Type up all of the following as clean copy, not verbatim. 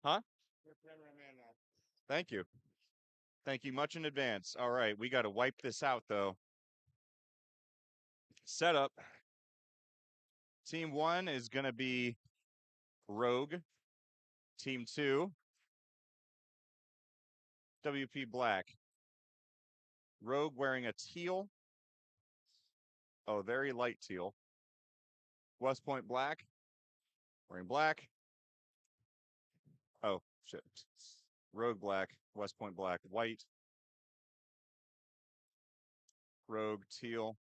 Huh? Thank you. Thank you much in advance. All right, we got to wipe this out though. Setup. Team 1 is going to be Rogue. Team 2, WP Black. Rogue wearing a teal. Oh, very light teal. West Point Black. Wearing black. Oh, shit. Rogue Black. West Point Black. White. Rogue teal.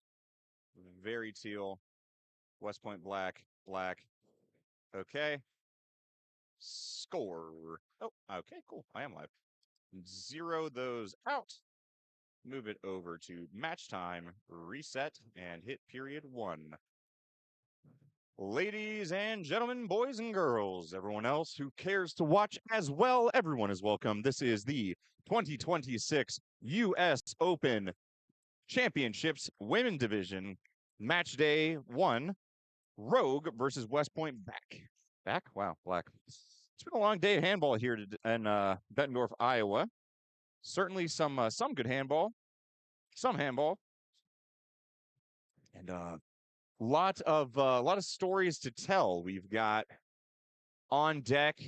Very teal. West Point Black. Black. Okay. Score. Oh, okay, cool. I am live. Zero those out. Move it over to match time, reset, and hit period 1. Ladies and gentlemen, boys and girls, everyone else who cares to watch as well, everyone is welcome. This is the 2026 U.S. Open Championships Women Division, Match Day 1, Rogue versus West Point Black. Back? Wow, Black. It's been a long day of handball here in Bettendorf, Iowa. Certainly some good handball, some handball, and lot of stories to tell. We've got on deck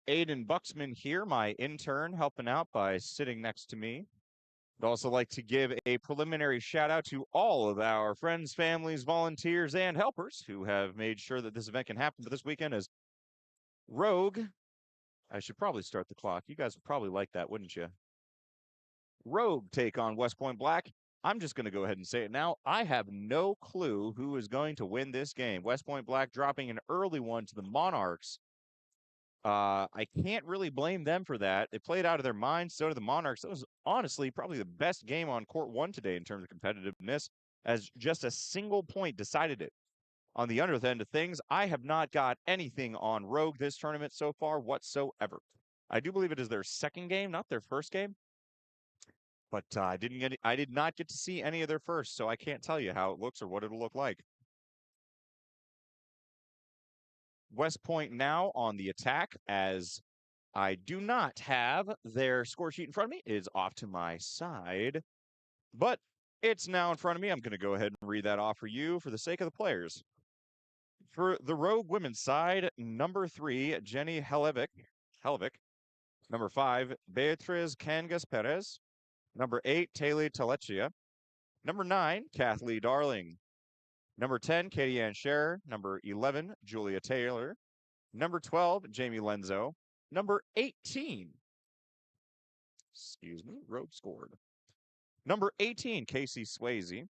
Aiden Buxman here, my intern, helping out by sitting next to me. I'd also like to give a preliminary shout out to all of our friends, families, volunteers, and helpers who have made sure that this event can happen for this weekend. As Rogue, I should probably start the clock. You guys would probably like that, wouldn't you? Rogue take on West Point Black. I'm just going to go ahead and say it now. I have no clue who is going to win this game. West Point Black dropping an early one to the Monarchs. I can't really blame them for that. They played out of their minds. So did the Monarchs. That was honestly probably the best game on court 1 today in terms of competitiveness, as just a single point decided it. On the other end of things, I have not got anything on Rogue this tournament so far whatsoever. I do believe it is their second game, not their first game. But I did not get to see any of their first, so I can't tell you how it looks or what it'll look like. West Point now on the attack, as I do not have their score sheet in front of me. It is off to my side, but it's now in front of me. I'm going to go ahead and read that off for you for the sake of the players. For the Rogue women's side, number 3, Jenny Helevik. Number 5, Beatriz Cangas Perez. Number 8, Taylor Talechia. Number 9, Kathleen Darling. Number 10, Katie Ann Scherer. Number 11, Julia Taylor. Number 12, Jamie Lenzo. Number 18, Rogue scored. Number 18, Casey Swayze.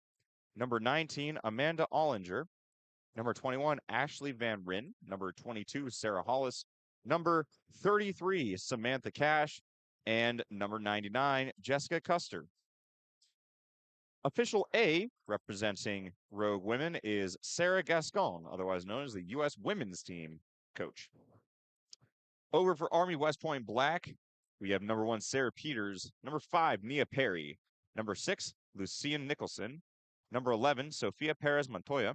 Number 19, Amanda Ollinger. Number 21, Ashley Van Ryn. Number 22, Sarah Hollis. Number 33, Samantha Cash. And number 99, Jessica Custer. Official A, representing Rogue Women, is Sarah Gascon, otherwise known as the U.S. Women's Team coach. Over for Army West Point Black, we have number 1, Sarah Peters. Number 5, Nia Perry. Number 6, Lucian Nicholson. Number 11, Sophia Perez Montoya.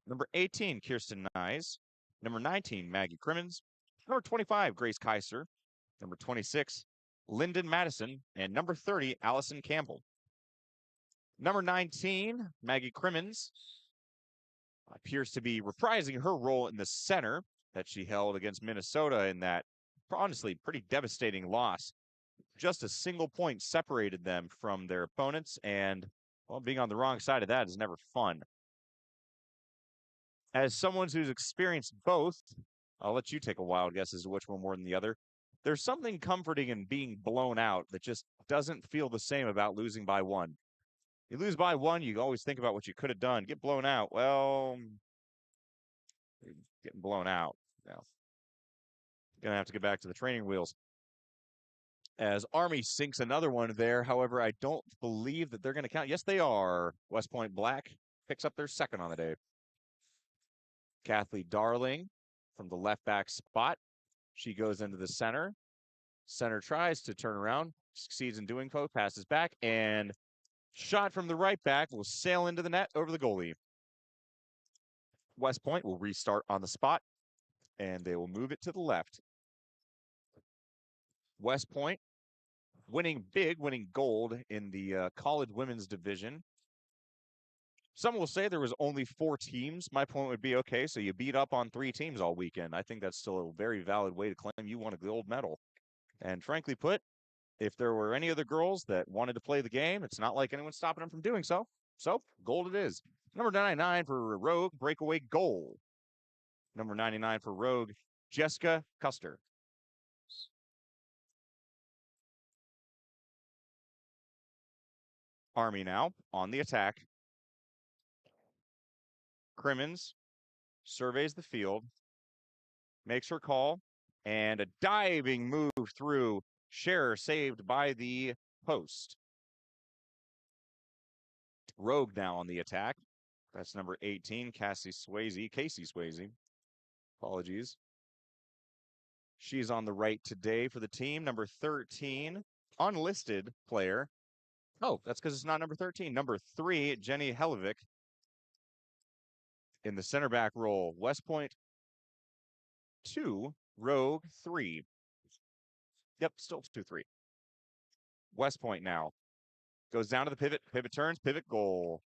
Number 18, Kirsten Nyes. Number 19, Maggie Crimmins. Number 25, Grace Kaiser. Number 26, Lyndon Madison. And number 30, Allison Campbell. Number 19, Maggie Crimmins, appears to be reprising her role in the center that she held against Minnesota in that, honestly, pretty devastating loss. Just a single point separated them from their opponents, and, well, being on the wrong side of that is never fun. As someone who's experienced both, I'll let you take a wild guess as to which one more than the other. There's something comforting in being blown out that just doesn't feel the same about losing by 1. You lose by 1, you always think about what you could have done. Get blown out. Well, you're getting blown out. Now, going to have to get back to the training wheels. As Army sinks another one there. However, I don't believe that they're going to count. Yes, they are. West Point Black picks up their second on the day. Kathleen Darling from the left back spot. She goes into the center. Center tries to turn around, succeeds in doing so, passes back, and shot from the right back will sail into the net over the goalie. West Point will restart on the spot, and they will move it to the left. West Point winning big, winning gold in the college women's division. Some will say there was only 4 teams. My point would be, okay, so you beat up on 3 teams all weekend. I think that's still a very valid way to claim you won a gold medal. And frankly put, if there were any other girls that wanted to play the game, it's not like anyone's stopping them from doing so. So, gold it is. Number 99 for Rogue, breakaway goal. Number 99 for Rogue, Jessica Custer. Army now on the attack. Crimmins surveys the field, makes her call, and a diving move through. Scherer saved by the post. Rogue now on the attack. That's number 18, Cassie Swayze. Apologies. She's on the right today for the team. Number 13, unlisted player. Oh, that's because it's not number 13. Number 3, Jenny Hellevik in the center back role. West Point 2, Rogue 3. Yep, still 2-3. West Point now goes down to the pivot. Pivot turns, pivot goal.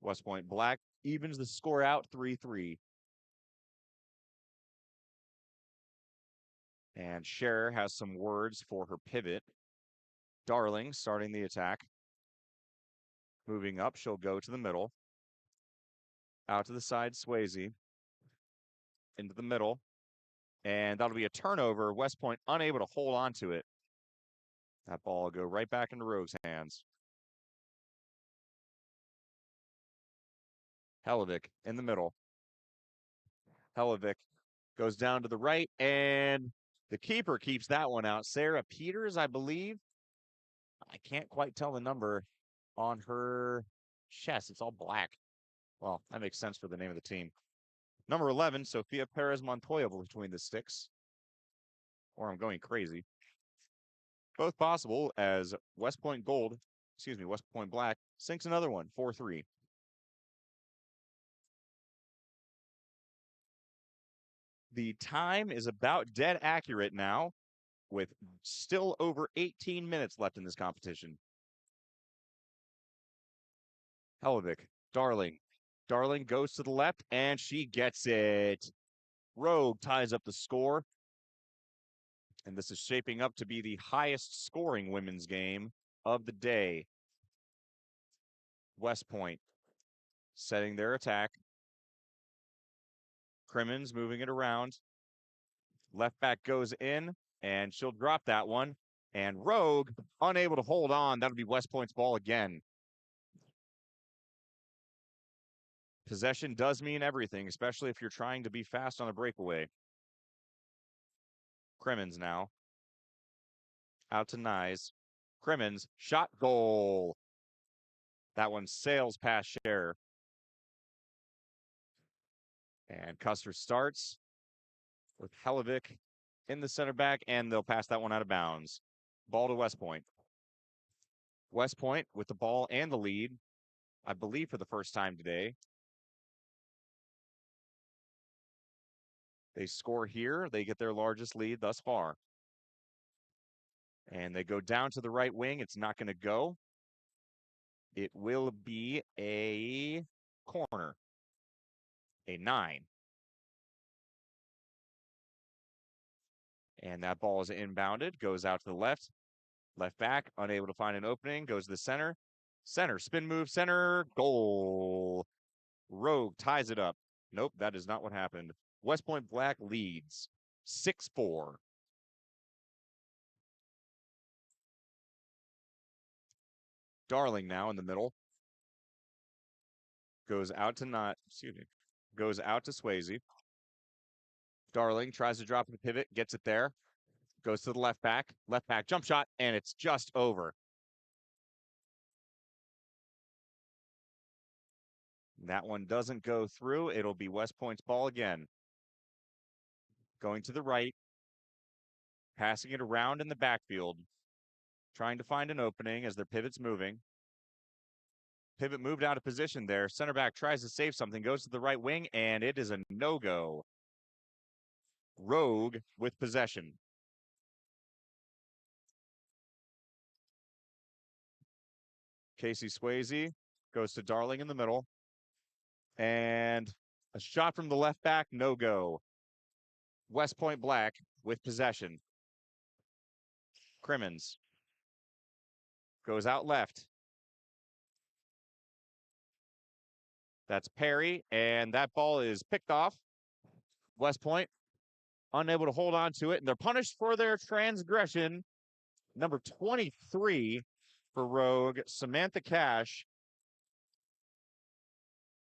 West Point Black evens the score out 3-3. And Scherer has some words for her pivot. Darling starting the attack. Moving up, she'll go to the middle. Out to the side, Swayze. Into the middle. And that'll be a turnover. West Point unable to hold on to it. That ball will go right back into Rogue's hands. Hellevik in the middle. Hellevik goes down to the right, and the keeper keeps that one out. Sarah Peters, I believe. I can't quite tell the number on her chest. It's all black. Well, that makes sense for the name of the team. Number 11, Sofia Perez Montoya between the sticks. Or I'm going crazy. Both possible as West Point Black sinks another one, 4-3. The time is about dead accurate now, with still over 18 minutes left in this competition. Hellevik, Darling. Darling goes to the left, and she gets it. Rogue ties up the score. And this is shaping up to be the highest scoring women's game of the day. West Point setting their attack. Crimmins moving it around. Left back goes in, and she'll drop that one. And Rogue unable to hold on. That'll be West Point's ball again. Possession does mean everything, especially if you're trying to be fast on a breakaway. Crimmins now. Out to Nyes. Crimmins, shot, goal. That one sails past Scherer. And Custer starts with Hellevik in the center back, and they'll pass that one out of bounds. Ball to West Point. West Point with the ball and the lead, I believe for the first time today. They score here. They get their largest lead thus far. And they go down to the right wing. It's not going to go. It will be a corner. A 9. And that ball is inbounded. Goes out to the left. Left back, unable to find an opening. Goes to the center. Center, spin move, center, goal. Rogue ties it up. Nope, that is not what happened. West Point Black leads 6-4. Darling now in the middle. Goes out to Swayze. Darling tries to drop the pivot, gets it there. Goes to the left back, jump shot, and it's just over. That one doesn't go through. It'll be West Point's ball again. Going to the right, passing it around in the backfield, trying to find an opening as their pivot's moving. Pivot moved out of position there. Center back tries to save something, goes to the right wing, and it is a no-go. Rogue with possession. Casey Swayze goes to Darling in the middle. And a shot from the left back, no go. West Point Black with possession. Crimmins goes out left. That's Perry, and that ball is picked off. West Point unable to hold on to it, and they're punished for their transgression. Number 23 for Rogue, Samantha Cash.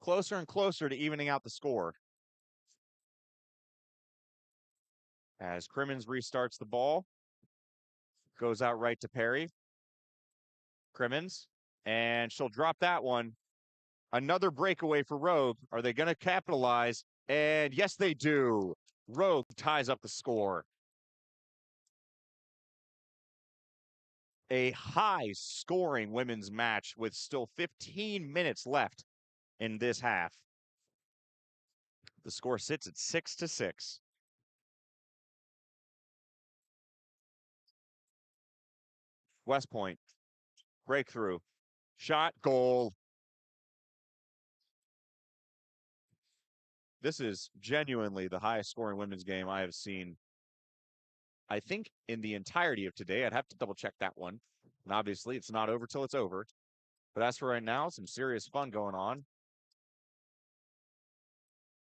Closer and closer to evening out the score. As Crimmins restarts the ball, goes out right to Perry. Crimmins, and she'll drop that one. Another breakaway for Rogue. Are they going to capitalize? And yes, they do. Rogue ties up the score. A high-scoring women's match with still 15 minutes left in this half. The score sits at 6-6. West Point, breakthrough, shot, goal. This is genuinely the highest scoring women's game I have seen, I think, in the entirety of today. I'd have to double check that one. And obviously, it's not over till it's over. But as for right now, some serious fun going on.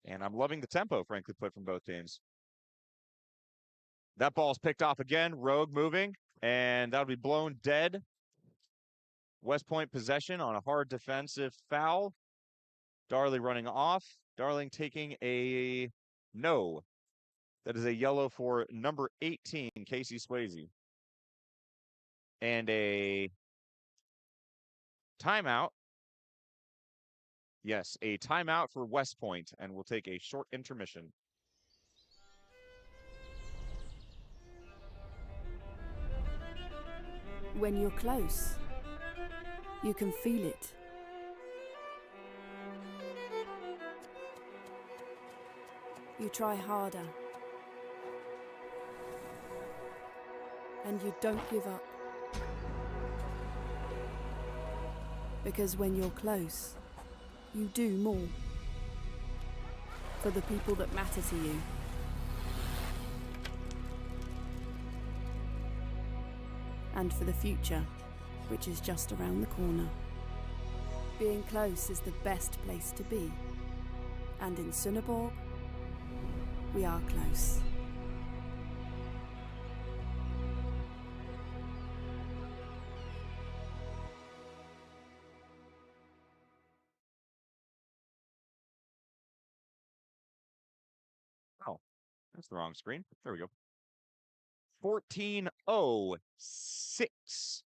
And I'm loving the tempo, frankly put, from both teams. That ball's picked off again. Rogue moving, and that'll be blown dead. West Point possession on a hard defensive foul. Darling running off. Darling taking a no. That is a yellow for number 18, Casey Swayze. And a timeout. Yes, a timeout for West Point, and we'll take a short intermission. When you're close, you can feel it. You try harder. And you don't give up. Because when you're close, you do more. For the people that matter to you. And for the future, which is just around the corner. Being close is the best place to be. And in Sunneborg, we are close. Oh, that's the wrong screen. There we go. 14:06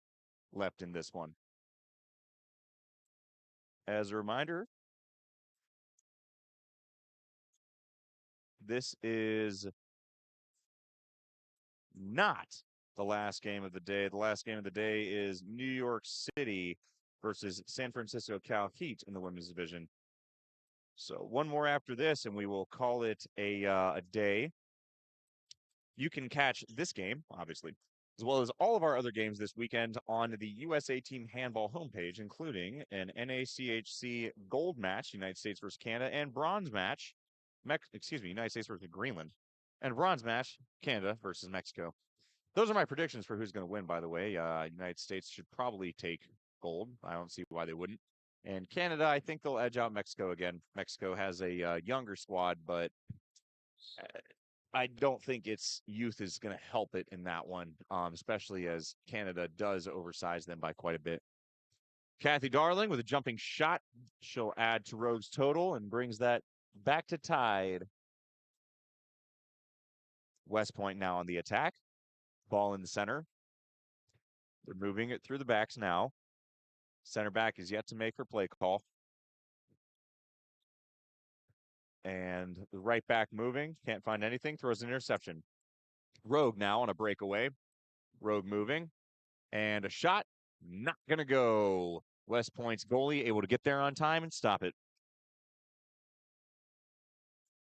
left in this one. As a reminder, this is not the last game of the day. The last game of the day is New York City versus San Francisco Cal Heat in the women's division. So one more after this, and we will call it a day. You can catch this game, obviously, as well as all of our other games this weekend on the USA Team Handball homepage, including an NACHC gold match, United States versus Canada, and bronze match, United States versus Greenland, and bronze match, Canada versus Mexico. Those are my predictions for who's going to win, by the way. United States should probably take gold. I don't see why they wouldn't. And Canada, I think they'll edge out Mexico again. Mexico has a younger squad, but I don't think its youth is going to help it in that one, especially as Canada does oversize them by quite a bit. Kathy Darling with a jumping shot. She'll add to Rogue's total and brings that back to tied. West Point now on the attack. Ball in the center. They're moving it through the backs now. Center back is yet to make her play call. And the right back moving. Can't find anything. Throws an interception. Rogue now on a breakaway. Rogue moving. And a shot. Not going to go. West Point's goalie able to get there on time and stop it.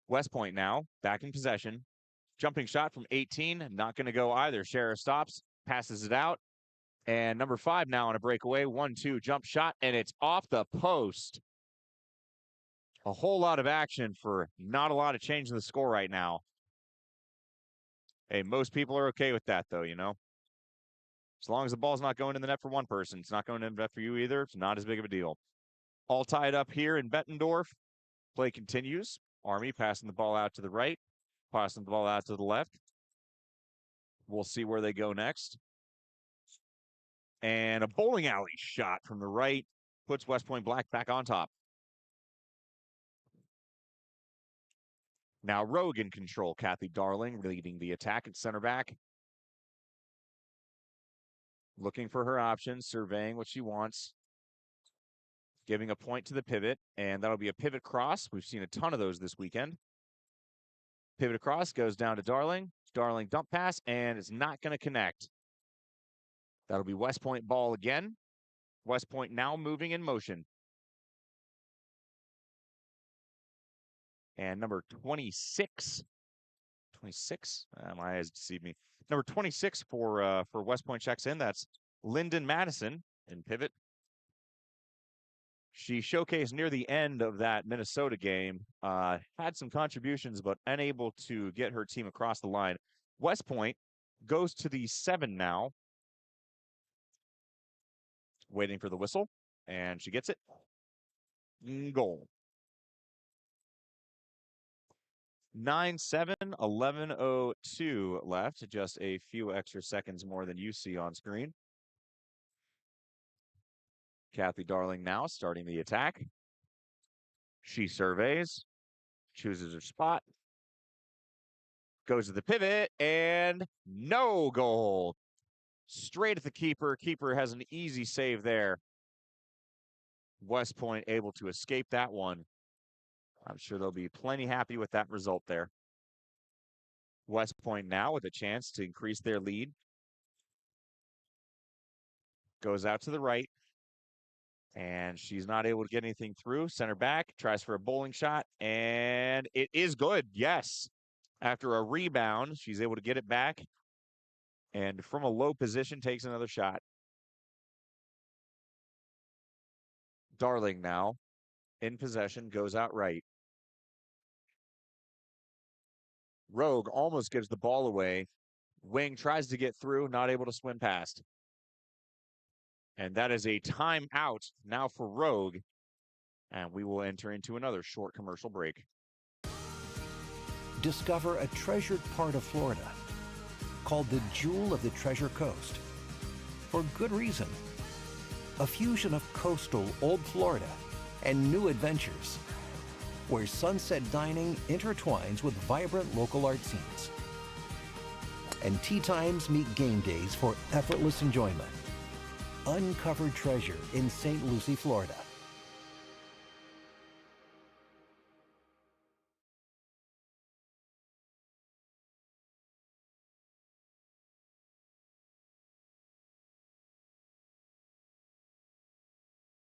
West Point now back in possession. Jumping shot from 18. Not going to go either. Sheriff stops. Passes it out. And number 5 now on a breakaway. 1-2 jump shot, and it's off the post. A whole lot of action for not a lot of change in the score right now. Hey, most people are okay with that, though, you know? As long as the ball's not going in the net for one person, it's not going in the net for you either. It's not as big of a deal. All tied up here in Bettendorf. Play continues. Army passing the ball out to the right, passing the ball out to the left. We'll see where they go next. And a bowling alley shot from the right puts West Point Black back on top. Now Rogue in control. Kathy Darling leading the attack at center back. Looking for her options, surveying what she wants. Giving a point to the pivot, and that'll be a pivot cross. We've seen a ton of those this weekend. Pivot across goes down to Darling. Darling dump pass, and it's not going to connect. That'll be West Point ball again. West Point now moving in motion. And number 26. 26? My eyes deceive me. Number 26 for West Point checks in. That's Lyndon Madison in pivot. She showcased near the end of that Minnesota game, had some contributions, but unable to get her team across the line. West Point goes to the 7 now. Waiting for the whistle, and she gets it. Goal. 9-7, 11:02 left. Just a few extra seconds more than you see on screen. Kathy Darling now starting the attack. She surveys, chooses her spot, goes to the pivot, and no goal. Straight at the keeper. Keeper has an easy save there. West Point able to escape that one. I'm sure they'll be plenty happy with that result there. West Point now with a chance to increase their lead. Goes out to the right. And she's not able to get anything through. Center back, tries for a bowling shot, and it is good, yes. After a rebound, she's able to get it back. And from a low position, takes another shot. Darling now in possession, goes out right. Rogue almost gives the ball away. Wing tries to get through, not able to swim past. And that is a timeout now for Rogue. And we will enter into another short commercial break. Discover a treasured part of Florida called the Jewel of the Treasure Coast. For good reason. A fusion of coastal old Florida and new adventures, where sunset dining intertwines with vibrant local art scenes. And tea times meet game days for effortless enjoyment. Uncovered treasure in St. Lucie, Florida.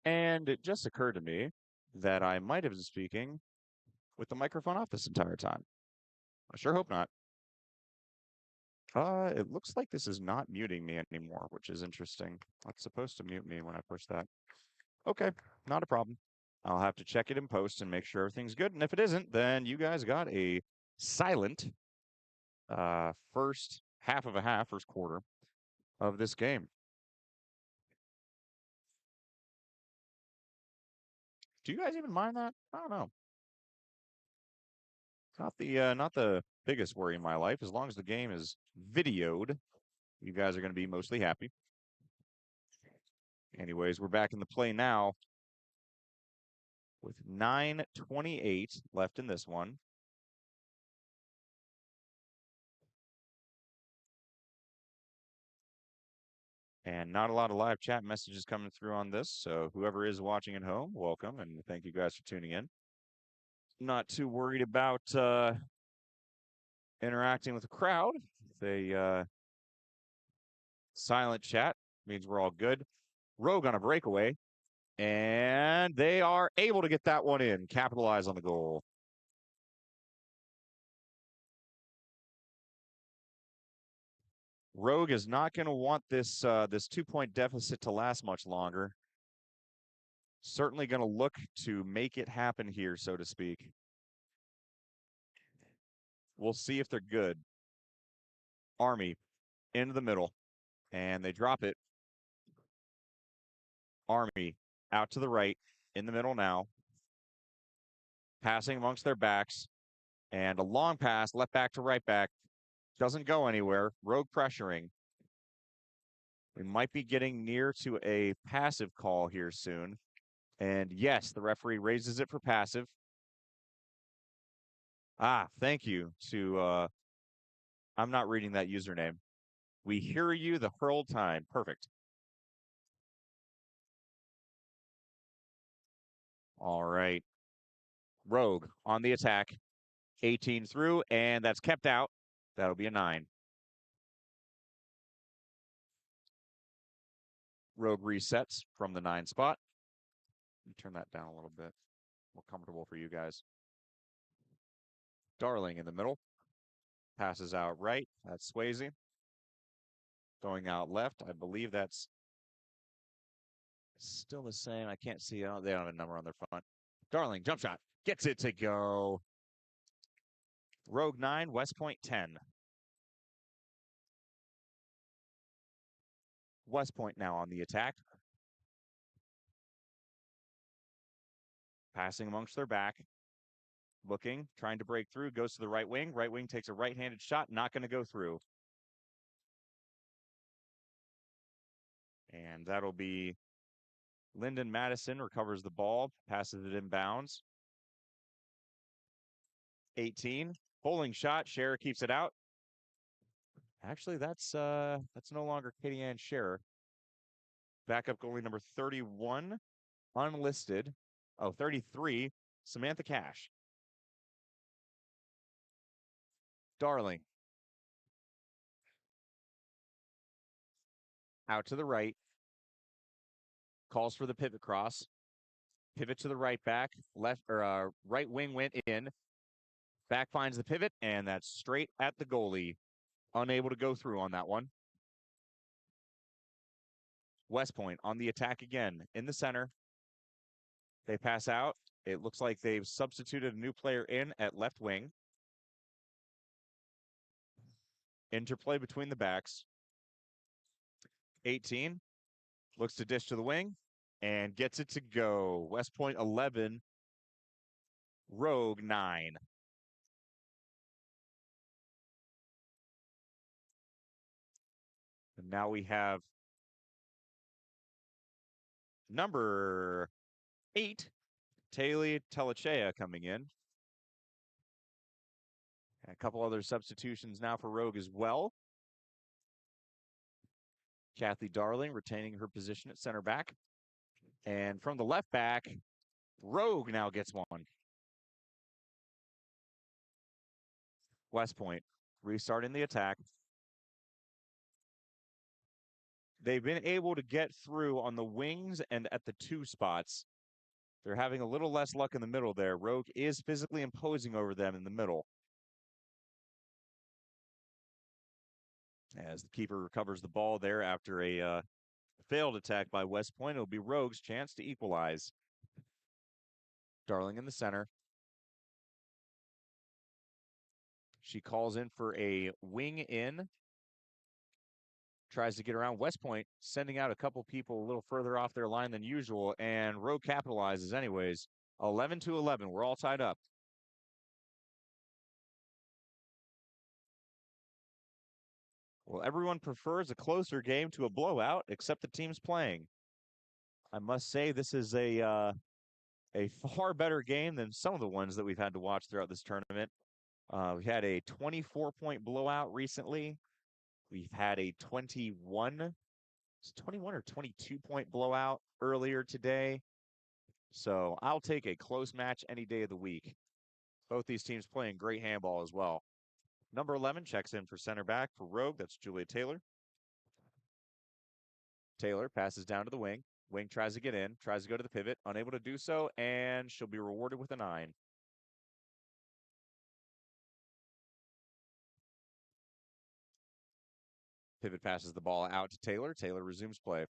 And it just occurred to me that I might have been speaking with the microphone off this entire time. I sure hope not. It looks like this is not muting me anymore, which is interesting. It's supposed to mute me when I push that. Okay, not a problem. I'll have to check it in post and make sure everything's good. And if it isn't, then you guys got a silent first half of a half, first quarter of this game. Do you guys even mind that? I don't know. Not the biggest worry in my life. As long as the game is videoed, you guys are going to be mostly happy. Anyways, we're back in the play now with 9:28 left in this one. And not a lot of live chat messages coming through on this. So whoever is watching at home, welcome. And thank you guys for tuning in. Not too worried about interacting with the crowd. They silent chat means we're all good. Rogue on a breakaway. And they are able to get that one in. Capitalize on the goal. Rogue is not going to want this 2-point deficit to last much longer. Certainly going to look to make it happen here, so to speak. We'll see if they're good. Army into the middle, and they drop it. Army out to the right, in the middle now. Passing amongst their backs, and a long pass, left back to right back. Doesn't go anywhere. Rogue pressuring. We might be getting near to a passive call here soon. And yes, the referee raises it for passive. Thank you to, I'm not reading that username. We hear you the whole time. Perfect. All right. Rogue on the attack. 18 through, and that's kept out. That'll be a 9. Rogue resets from the 9 spot. Let me turn that down a little bit. More comfortable for you guys. Darling in the middle. Passes out right. That's Swayze. Going out left. I believe that's still the same. I can't see. They don't have a number on their front. Darling, jump shot. Gets it to go. Rogue 9, West Point 10. West Point now on the attack. Passing amongst their back. Looking, trying to break through, goes to the right wing. Right wing takes a right-handed shot, not going to go through. And that'll be Lyndon Madison recovers the ball, passes it inbounds. 18, bowling shot, Scherer keeps it out. Actually, that's no longer Katie Ann Scherer. Backup goalie number 31, unlisted. 33, Samantha Cash. Darling. Out to the right. Calls for the pivot cross. Pivot to the right back. Left or right wing went in. Back finds the pivot, and that's straight at the goalie. Unable to go through on that one. West Point on the attack again. In the center. They pass out. It looks like they've substituted a new player in at left wing. Interplay between the backs. 18. Looks to dish to the wing and gets it to go. West Point 11. Rogue 9. And now we have number 8, Taylor Telechea coming in. And a couple other substitutions now for Rogue as well. Kathy Darling retaining her position at center back. And from the left back, Rogue now gets one. West Point restarting the attack. They've been able to get through on the wings and at the 2 spots. They're having a little less luck in the middle there. Rogue is physically imposing over them in the middle. As the keeper recovers the ball there after a failed attack by West Point, it'll be Rogue's chance to equalize. Darling in the center. She calls in for a wing in. Tries to get around West Point, sending out a couple people a little further off their line than usual, and Rogue capitalizes anyways. 11-11. We're all tied up. Well, everyone prefers a closer game to a blowout, except the teams playing. I must say this is a far better game than some of the ones that we've had to watch throughout this tournament. We had a 24-point blowout recently. We've had a 21 or 22-point blowout earlier today. So I'll take a close match any day of the week. Both these teams playing great handball as well. Number 11 checks in for center back for Rogue. That's Julia Taylor. Taylor passes down to the wing. Wing tries to get in, tries to go to the pivot, unable to do so, and she'll be rewarded with a 9. Pivot passes the ball out to Taylor. Taylor resumes play.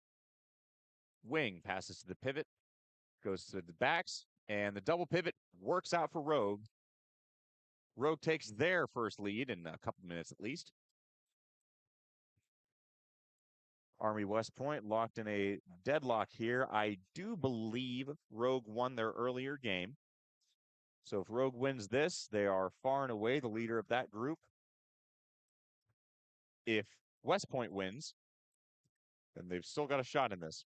Wing passes to the pivot, goes to the backs, and the double pivot works out for Rogue. Rogue takes their first lead in a couple minutes at least. Army West Point locked in a deadlock here. I do believe Rogue won their earlier game. So if Rogue wins this, they are far and away the leader of that group. If West Point wins, then they've still got a shot in this.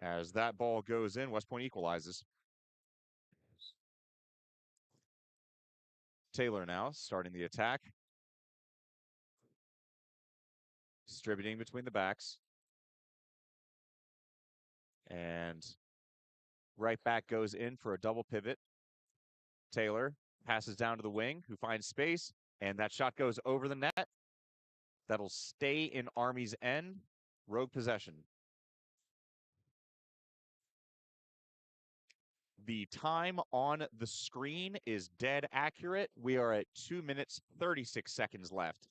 As that ball goes in, West Point equalizes. Taylor now starting the attack. Distributing between the backs. And right back goes in for a double pivot. Taylor passes down to the wing, who finds space, and that shot goes over the net. That'll stay in Army's end. Rogue possession. The time on the screen is dead accurate. We are at 2 minutes, 36 seconds left.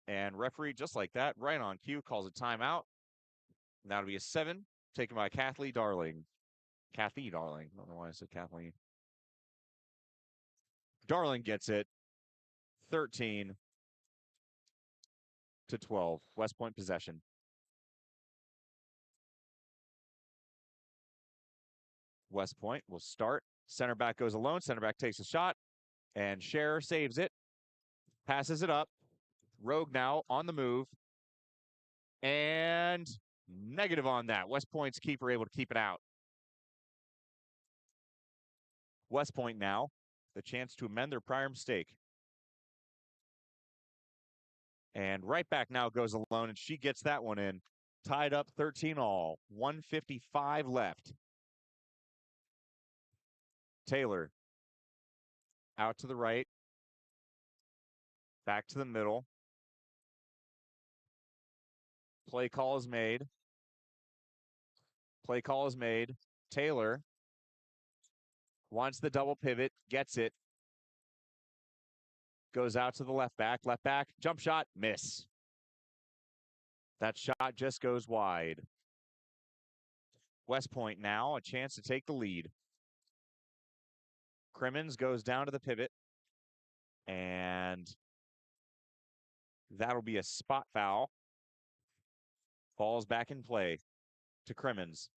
And referee, just like that, right on cue, calls a timeout. And that'll be a 7, taken by Kathy Darling. Kathy Darling. I don't know why I said Kathleen. Darling gets it. 13-12. West Point possession. West Point will start. Center back goes alone. Center back takes a shot. And Scherer saves it. Passes it up. Rogue now on the move. And negative on that. West Point's keeper able to keep it out. West Point now, the chance to amend their prior mistake. And right back now goes alone, and she gets that one in. Tied up 13-all. 1:55 left. Taylor out to the right. Back to the middle. Play call is made. Play call is made. Taylor wants the double pivot, gets it. Goes out to the left back, jump shot, miss. That shot just goes wide. West Point now, a chance to take the lead. Crimmins goes down to the pivot, and that'll be a spot foul. Falls back in play to Crimmins.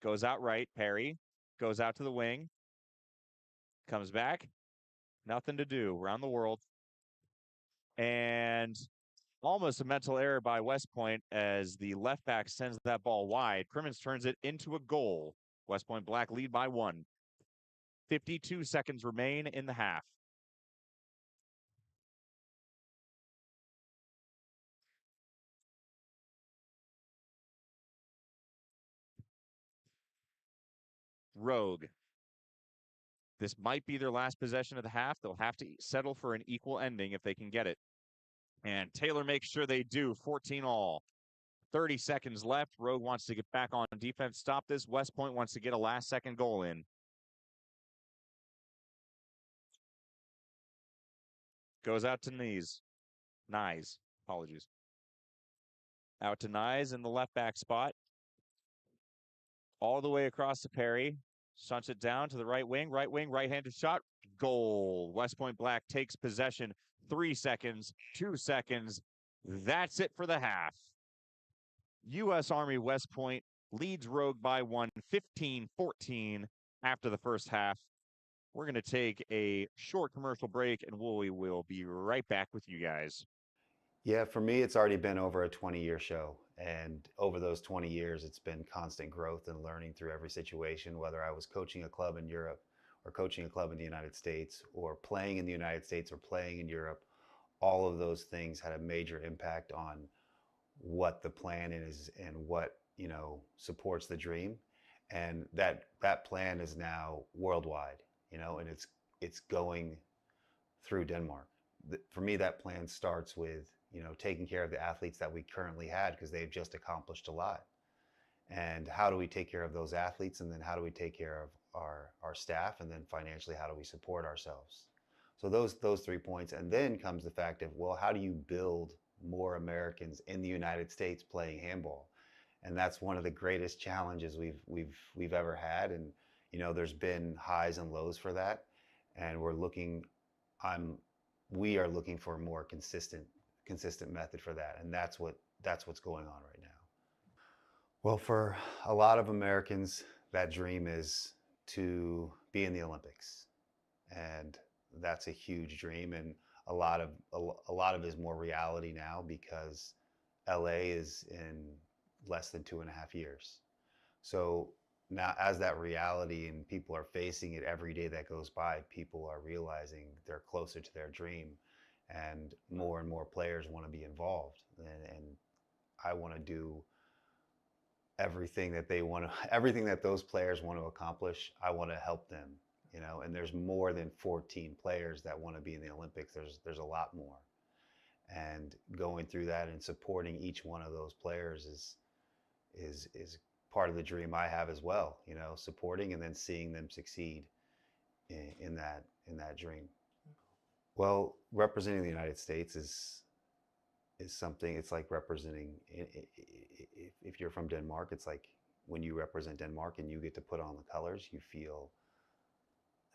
Goes out right, Perry. Goes out to the wing. Comes back. Nothing to do. Around the world. And almost a mental error by West Point as the left back sends that ball wide. Crimmins turns it into a goal. West Point Black lead by 1. 52 seconds remain in the half. Rogue. This might be their last possession of the half. They'll have to settle for an equal ending if they can get it. And Taylor makes sure they do. 14-all. 30 seconds left. Rogue wants to get back on defense. Stop this. West Point wants to get a last-second goal in. Goes out to Nyes. Apologies. Out to Nyes in the left back spot. All the way across to Perry. Shunts it down to the right wing, right-handed shot. Goal. West Point Black takes possession. 3 seconds, 2 seconds. That's it for the half. U.S. Army West Point leads Rogue by 1, 15-14 after the first half. We're going to take a short commercial break, and we will be right back with you guys. Yeah, for me, it's already been over a 20-year show. And over those 20 years, it's been constant growth and learning through every situation, whether I was coaching a club in Europe or coaching a club in the United States or playing in the United States or playing in Europe. All of those things had a major impact on what the plan is and what, supports the dream. And that plan is now worldwide, and it's going through Denmark. For me, that plan starts with, taking care of the athletes that we currently had because they've just accomplished a lot. And how do we take care of those athletes? And then how do we take care of our staff? And then financially, how do we support ourselves? So those 3 points. And then comes the fact of, well, how do you build more Americans in the United States playing handball. And that's one of the greatest challenges we've ever had. And, you know, there's been highs and lows for that. And we are looking for a more consistent method for that. And that's what's going on right now. Well, for a lot of Americans, that dream is to be in the Olympics. And that's a huge dream. And a lot of it is more reality now because LA is in less than 2.5 years. So now, as that reality and people are facing it every day that goes by, people are realizing they're closer to their dream, and more players want to be involved. And I want to do everything that everything that those players want to accomplish. I want to help them, you know. And there's more than 14 players that want to be in the Olympics. There's a lot more, and going through that and supporting each one of those players is part of the dream I have as well, you know, supporting and then seeing them succeed in that dream. Well, representing the United States is something. It's like representing, if you're from Denmark, it's like when you represent Denmark and you get to put on the colors, you feel,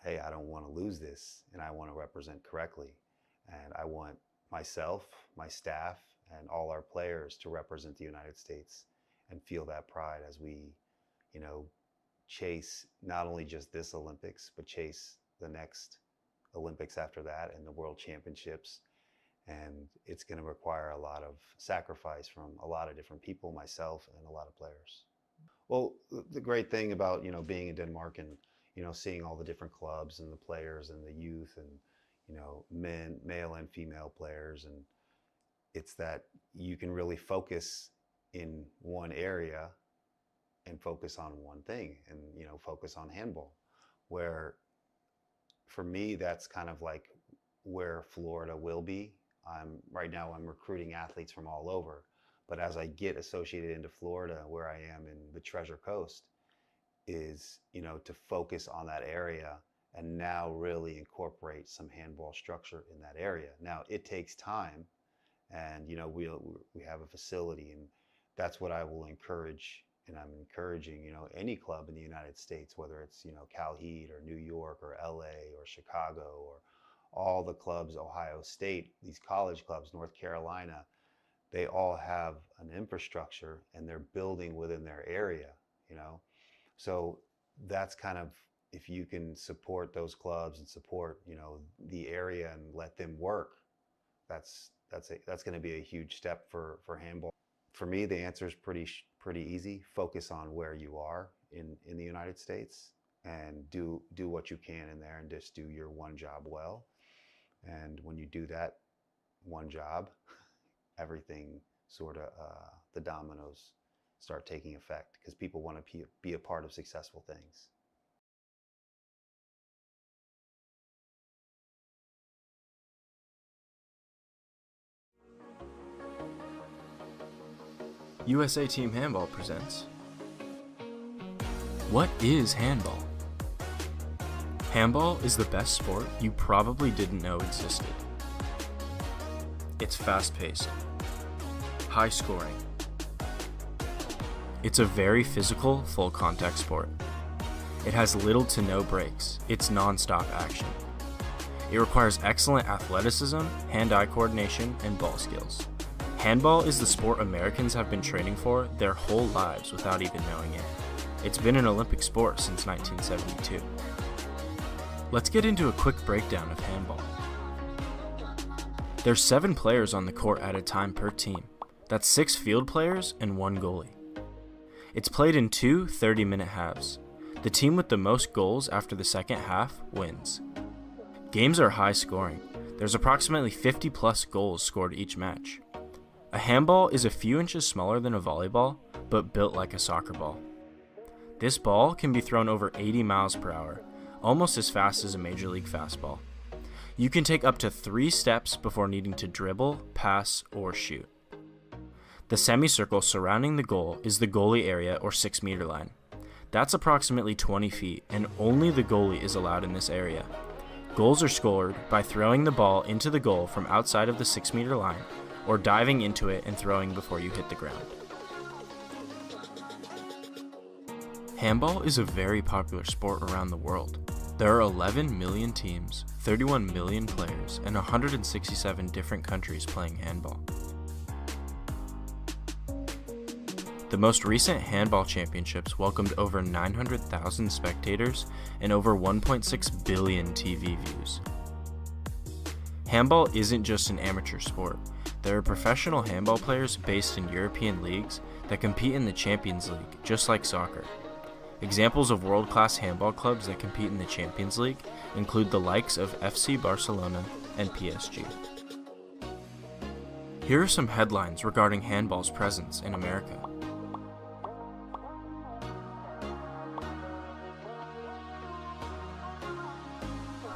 hey, I don't want to lose this, and I want to represent correctly. And I want myself, my staff, and all our players to represent the United States and feel that pride as we, you know, chase not only just this Olympics, but chase the next Olympics after that and the World Championships. And it's going to require a lot of sacrifice from a lot of different people, myself, and a lot of players. Well, the great thing about, you know, being in Denmark and, you know, seeing all the different clubs and the players and the youth and, you know, male and female players, and it's that you can really focus in one area and focus on one thing, and, you know, focus on handball, where for me, that's kind of like where Florida will be. Right now I'm recruiting athletes from all over, but as I get associated into Florida, where I am in the Treasure Coast, is, you know, to focus on that area and now really incorporate some handball structure in that area. Now it takes time, and, you know, we have a facility, and that's what I will encourage. And I'm encouraging, you know, any club in the United States, whether it's, you know, Cal Heat or New York or LA or Chicago or all the clubs, Ohio State, these college clubs, North Carolina, they all have an infrastructure and they're building within their area, you know. So that's kind of, if you can support those clubs and support, you know, the area and let them work, that's going to be a huge step for handball. For me, the answer is pretty easy. Focus on where you are in the United States, and do what you can in there, and just do your one job well. And when you do that one job, everything sort of, the dominoes start taking effect, because people want to be a part of successful things. USA Team Handball presents What is handball? Handball is the best sport you probably didn't know existed. It's fast-paced, high-scoring. It's a very physical, full-contact sport. It has little to no breaks. It's non-stop action. It requires excellent athleticism, hand-eye coordination, and ball skills. Handball is the sport Americans have been training for their whole lives without even knowing it. It's been an Olympic sport since 1972. Let's get into a quick breakdown of handball. There's 7 players on the court at a time per team. That's 6 field players and 1 goalie. It's played in 2 30-minute halves. The team with the most goals after the second half wins. Games are high scoring. There's approximately 50+ goals scored each match. A handball is a few inches smaller than a volleyball, but built like a soccer ball. This ball can be thrown over 80 miles per hour, almost as fast as a major league fastball. You can take up to 3 steps before needing to dribble, pass, or shoot. The semicircle surrounding the goal is the goalie area, or 6-meter line. That's approximately 20 feet, and only the goalie is allowed in this area. Goals are scored by throwing the ball into the goal from outside of the 6-meter line, or diving into it and throwing before you hit the ground. Handball is a very popular sport around the world. There are 11 million teams, 31 million players, and 167 different countries playing handball. The most recent handball championships welcomed over 900,000 spectators and over 1.6 billion TV views. Handball isn't just an amateur sport. There are professional handball players based in European leagues that compete in the Champions League, just like soccer. Examples of world-class handball clubs that compete in the Champions League include the likes of FC Barcelona and PSG. Here are some headlines regarding handball's presence in America.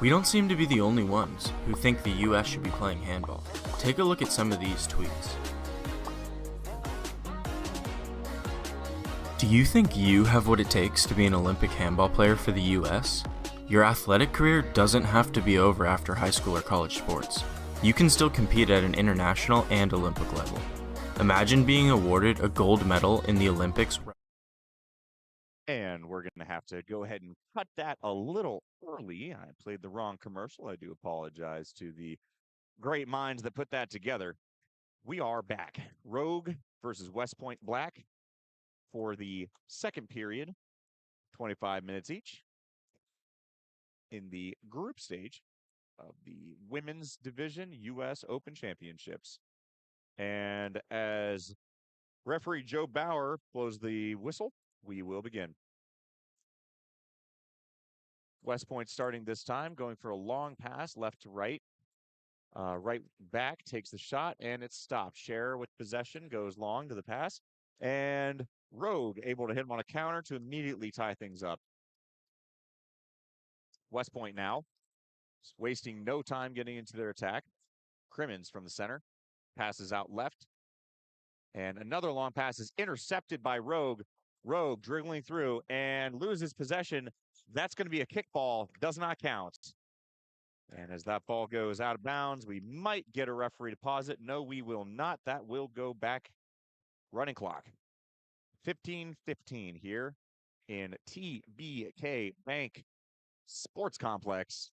We don't seem to be the only ones who think the US should be playing handball. Take a look at some of these tweets. Do you think you have what it takes to be an Olympic handball player for the US? Your athletic career doesn't have to be over after high school or college sports. You can still compete at an international and Olympic level. Imagine being awarded a gold medal in the Olympics. And we're going to have to go ahead and cut that a little early. I played the wrong commercial. I do apologize to the great minds that put that together. We are back. Rogue versus West Point Black for the second period, 25 minutes each, in the group stage of the Women's Division U.S. Open Championships. And as referee Joe Bauer blows the whistle, we will begin. West Point starting this time, going for a long pass, left to right. Right back takes the shot, and it's stopped. Scherer with possession goes long to the pass, and Rogue able to hit him on a counter to immediately tie things up. West Point now, wasting no time getting into their attack. Crimmins from the center, passes out left, and another long pass is intercepted by Rogue. Rogue dribbling through and loses possession. That's going to be a kickball, does not count. And as that ball goes out of bounds, we might get a referee to pause it. No, we will not. That will go back. Running clock. 15-15 here in TBK Bank Sports Complex,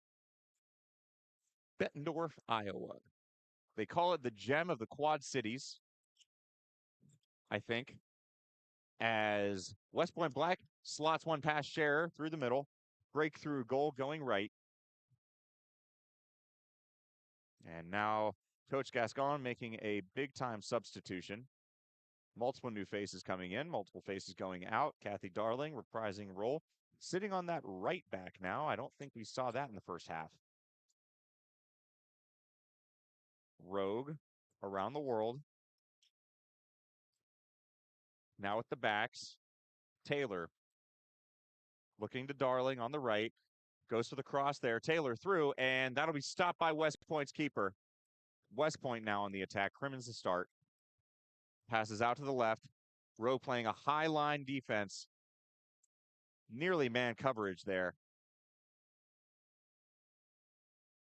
Bettendorf, Iowa. They call it the gem of the Quad Cities, I think, as West Point Black slots one past Scherer through the middle, breakthrough goal going right. And now Coach Gascon making a big-time substitution. Multiple new faces coming in, multiple faces going out. Kathy Darling reprising role, sitting on that right back now. I don't think we saw that in the first half. Rogue around the world. Now with the backs. Taylor looking to Darling on the right. Goes for the cross there. Taylor through, and that'll be stopped by West Point's keeper. West Point now on the attack. Crimmins to start. Passes out to the left. Rowe playing a high line defense. Nearly man coverage there.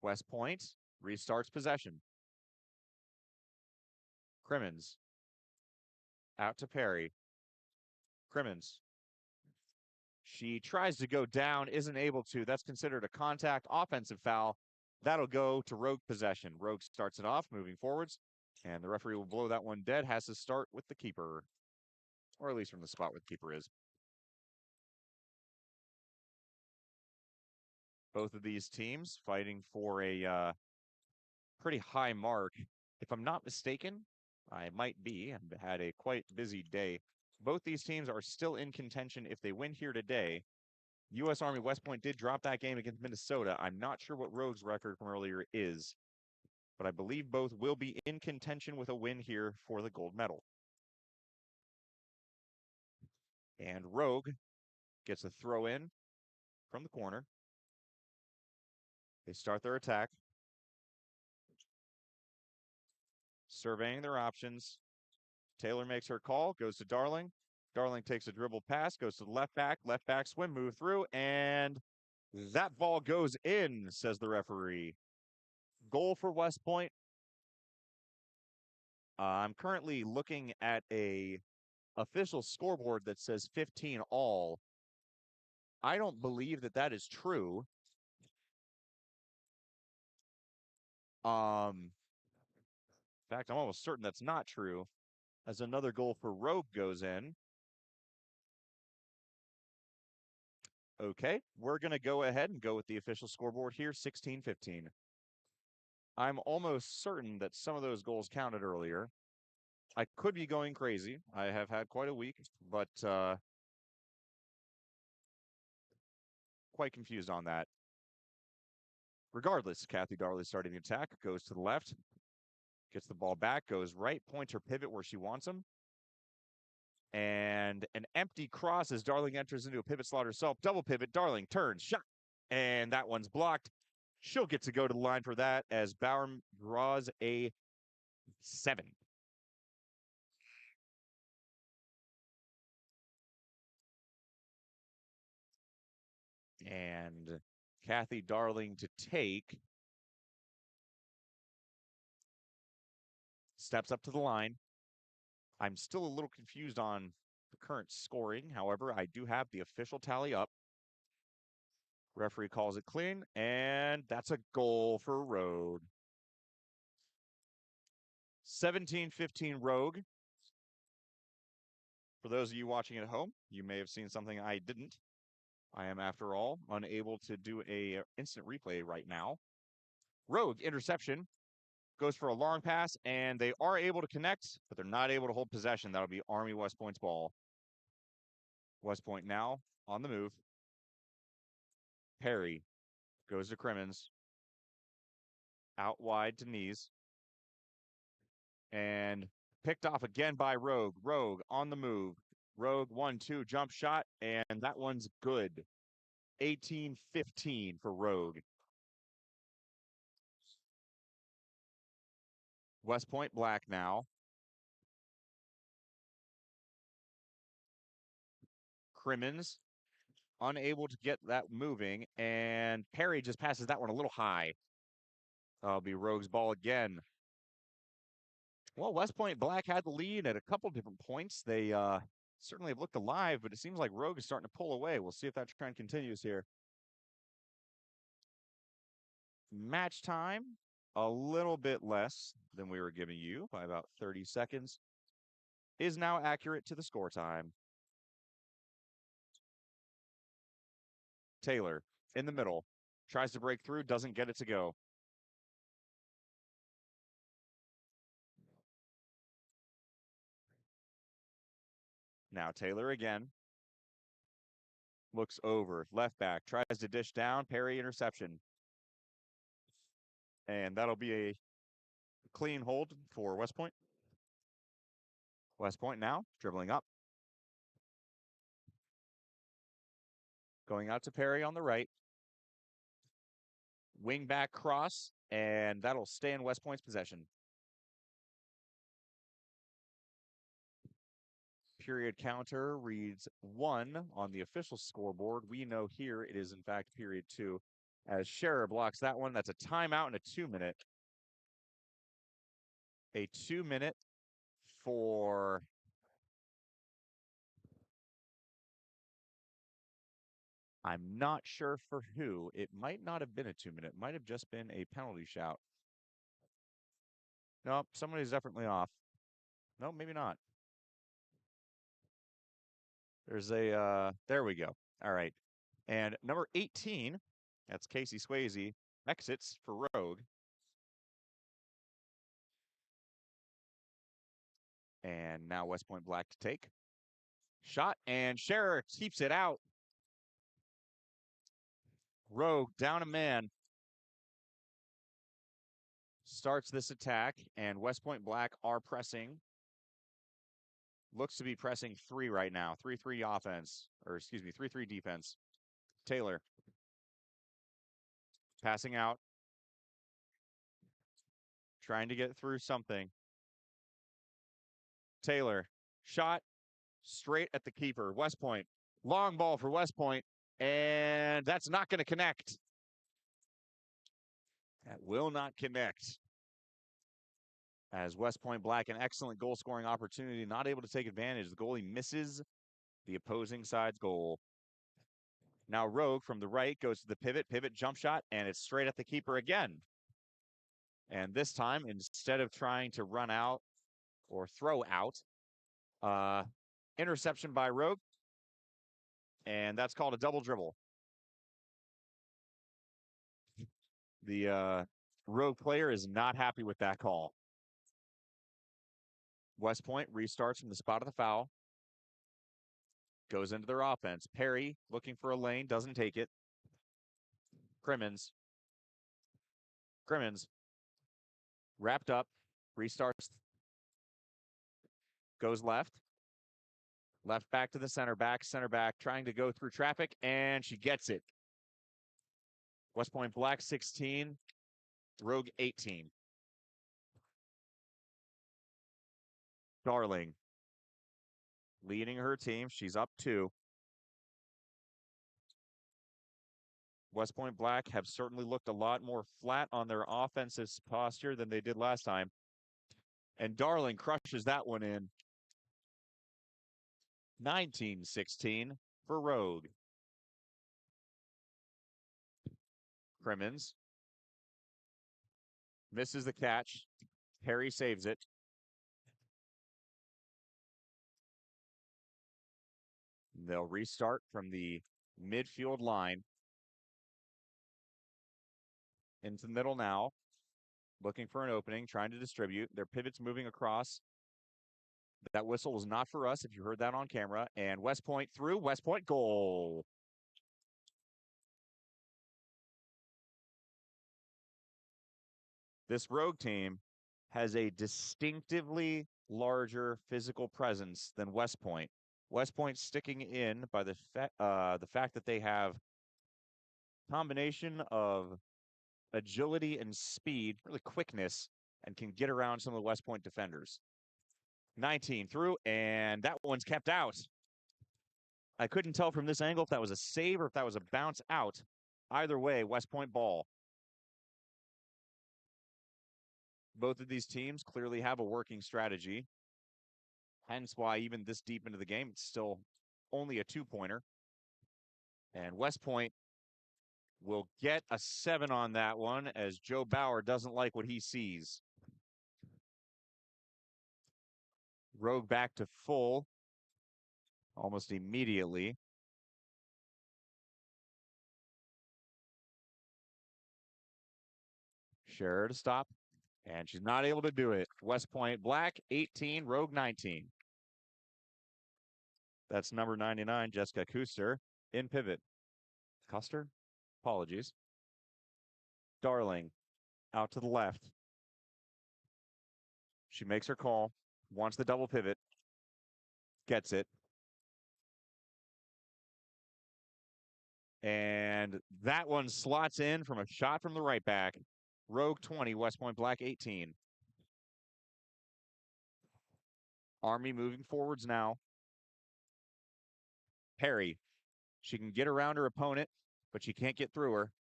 West Point restarts possession. Crimmins. Out to Perry. Crimmins. She tries to go down, isn't able to. That's considered a contact offensive foul. That'll go to Rogue possession. Rogue starts it off, moving forwards, and the referee will blow that one dead. Has to start with the keeper, or at least from the spot where the keeper is. Both of these teams fighting for a pretty high mark. If I'm not mistaken, I might be. I've had a quite busy day. Both these teams are still in contention if they win here today. U.S. Army West Point did drop that game against Minnesota. I'm not sure what Rogue's record from earlier is, but I believe both will be in contention with a win here for the gold medal. And Rogue gets a throw in from the corner. They start their attack. Surveying their options. Taylor makes her call, goes to Darling. Darling takes a dribble pass, goes to the left back swim, move through, and that ball goes in, says the referee. Goal for West Point. I'm currently looking at a official scoreboard that says 15 all. I don't believe that that is true. In fact, I'm almost certain that's not true, as another goal for Rogue goes in. Okay, we're going to go ahead and go with the official scoreboard here, 16-15. I'm almost certain that some of those goals counted earlier. I could be going crazy. I have had quite a week, but quite confused on that. Regardless, Kathy Darley starting the attack, goes to the left, gets the ball back, goes right, points her pivot where she wants him. And an empty cross as Darling enters into a pivot slot herself. Double pivot, Darling turns, shot. And that one's blocked. She'll get to go to the line for that as Bauer draws a 7. And Kathy Darling to take. Steps up to the line. I'm still a little confused on the current scoring. However, I do have the official tally up. Referee calls it clean, and that's a goal for Rogue. 17-15 Rogue. For those of you watching at home, you may have seen something I didn't. I am, after all, unable to do a instant replay right now. Rogue interception. Goes for a long pass, and they are able to connect, but they're not able to hold possession. That'll be Army West Point's ball. West Point now on the move. Perry goes to Crimmins. Out wide to Knees. And picked off again by Rogue. Rogue on the move. Rogue 1-2 jump shot, and that one's good. 18-15 for Rogue. West Point Black now. Crimmins unable to get that moving, and Perry just passes that one a little high. That'll be Rogue's ball again. Well, West Point Black had the lead at a couple different points. They certainly have looked alive, but it seems like Rogue is starting to pull away. We'll see if that trend continues here. Match time, a little bit less than we were giving you by about 30 seconds, is now accurate to the score time. Taylor in the middle, tries to break through, doesn't get it to go. Now Taylor again. Looks over, left back, tries to dish down, Perry interception. And that'll be a clean hold for West Point. West Point now, dribbling up. Going out to Perry on the right. Wing back cross, and that'll stay in West Point's possession. Period counter reads 1 on the official scoreboard. We know here it is, in fact, period 2. As Scherer blocks that one, that's a timeout and a 2-minute. A 2-minute for I'm not sure for who. It might not have been a 2-minute. It might have just been a penalty shout. Nope, somebody's definitely off. No, maybe not. There's a, there we go. All right. And number 18, that's Casey Swayze, exits for Rogue. And now West Point Black to take. Shot, and Scherer keeps it out. Rogue down a man. Starts this attack, and West Point Black are pressing. Looks to be pressing 3 right now. 3-3 offense, or excuse me, 3-3 defense. Taylor. Passing out. Trying to get through something. Taylor. Shot straight at the keeper. West Point. Long ball for West Point, and that's not going to connect. That will not connect. As West Point Black, an excellent goal scoring opportunity, not able to take advantage. The goalie misses the opposing side's goal. Now Rogue from the right goes to the pivot jump shot, and it's straight at the keeper again. And this time, instead of trying to run out or throw out, interception by Rogue, and that's called a double dribble. The Rogue player is not happy with that call. West Point restarts from the spot of the foul. Goes into their offense. Perry looking for a lane, doesn't take it. Crimmins wrapped up, restarts, goes left. Left back to the center back trying to go through traffic, and she gets it. West Point Black 16, Rogue 18. Darling leading her team. She's up 2. West Point Black have certainly looked a lot more flat on their offensive posture than they did last time. And Darling crushes that one in. 19-16 for Rogue. Crimmins misses the catch. Perry saves it. They'll restart from the midfield line. Into the middle now. Looking for an opening, trying to distribute. Their pivot's moving across. That whistle was not for us, if you heard that on camera. And West Point through. West Point goal. This Rogue team has a distinctively larger physical presence than West Point. West Point sticking in by the fact that they have combination of agility and speed, really quickness, and can get around some of the West Point defenders. 19 through, and that one's kept out. I couldn't tell from this angle if that was a save or if that was a bounce out. Either way, West Point ball. Both of these teams clearly have a working strategy. Hence why even this deep into the game, it's still only a 2-pointer. And West Point will get a 7 on that one as Joe Bauer doesn't like what he sees. Rogue back to full almost immediately. Scherer to stop, and she's not able to do it. West Point Black 18, Rogue 19. That's number 99, Jessica Kuster in pivot. Custer? Apologies. Darling out to the left. She makes her call, wants the double pivot, gets it. And that one slots in from a shot from the right back. Rogue 20, West Point Black 18. Army moving forwards now. Perry, she can get around her opponent, but she can't get through her.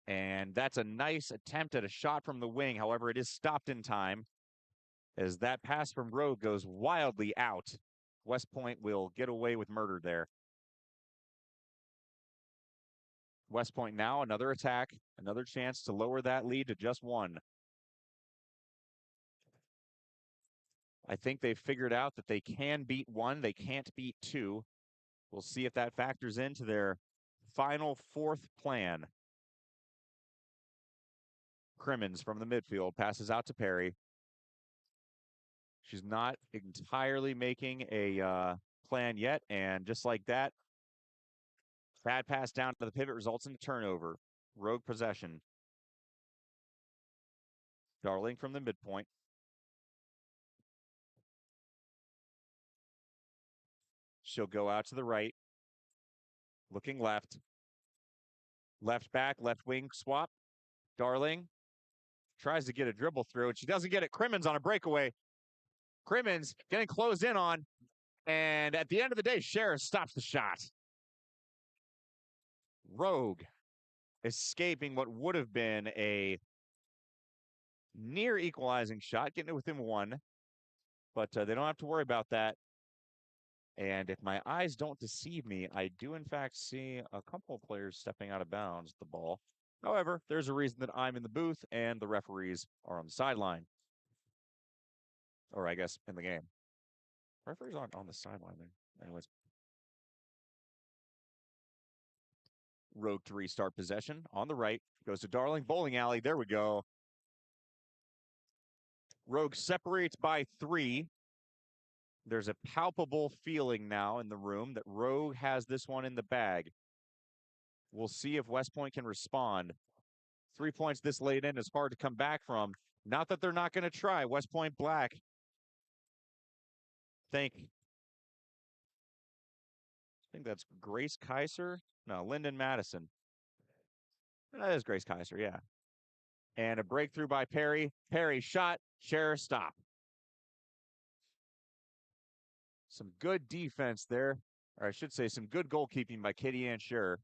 And that's a nice attempt at a shot from the wing. However, it is stopped in time as that pass from Rogue goes wildly out. West Point will get away with murder there. West Point now, another attack, another chance to lower that lead to just 1. I think they've figured out that they can beat 1, they can't beat 2. We'll see if that factors into their final 4th plan. Crimmins from the midfield passes out to Perry. She's not entirely making a plan yet, and just like that, bad pass down to the pivot results in a turnover. Rogue possession. Darling from the midpoint. She'll go out to the right. Looking left. Left back, left wing swap. Darling tries to get a dribble through, and she doesn't get it. Crimmins on a breakaway. Crimmins getting closed in on. And at the end of the day, Scherer stops the shot. Rogue escaping what would have been a near equalizing shot, getting it within one. But they don't have to worry about that. And if my eyes don't deceive me, I do in fact see a couple of players stepping out of bounds with the ball. However, there's a reason that I'm in the booth and the referees are on the sideline. Or I guess in the game. Referees aren't on the sideline there. Anyways. Rogue to restart possession on the right. Goes to Darling. Bowling alley. There we go. Rogue separates by 3. There's a palpable feeling now in the room that Rogue has this one in the bag. We'll see if West Point can respond. 3 points this late in is hard to come back from. Not that they're not going to try. West Point Black. I think that's Grace Kaiser. No, Lyndon Madison. That is Grace Kaiser, yeah. And a breakthrough by Perry. Perry shot. Scherer stop. Some good defense there. Or I should say some good goalkeeping by Katie Ann Scherer.